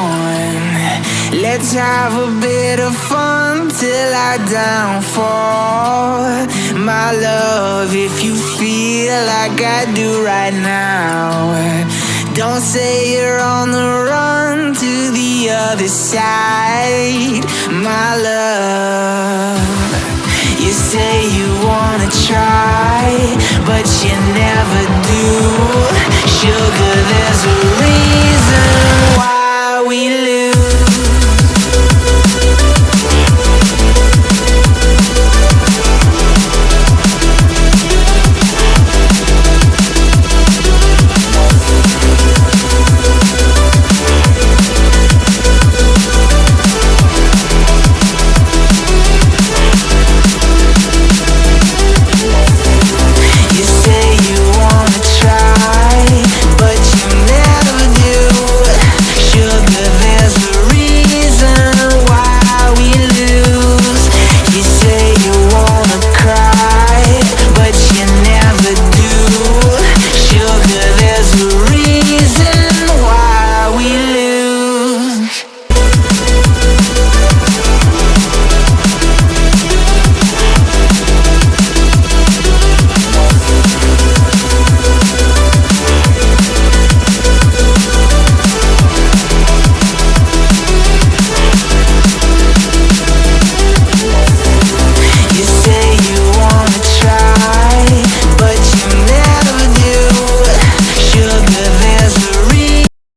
on. Let's have a bit of fun till I downfall. My love, if you feel like I do right now, don't say you're on the run to the other side. My love, you say you wanna try, but you never do. Sugar, there's a reason why we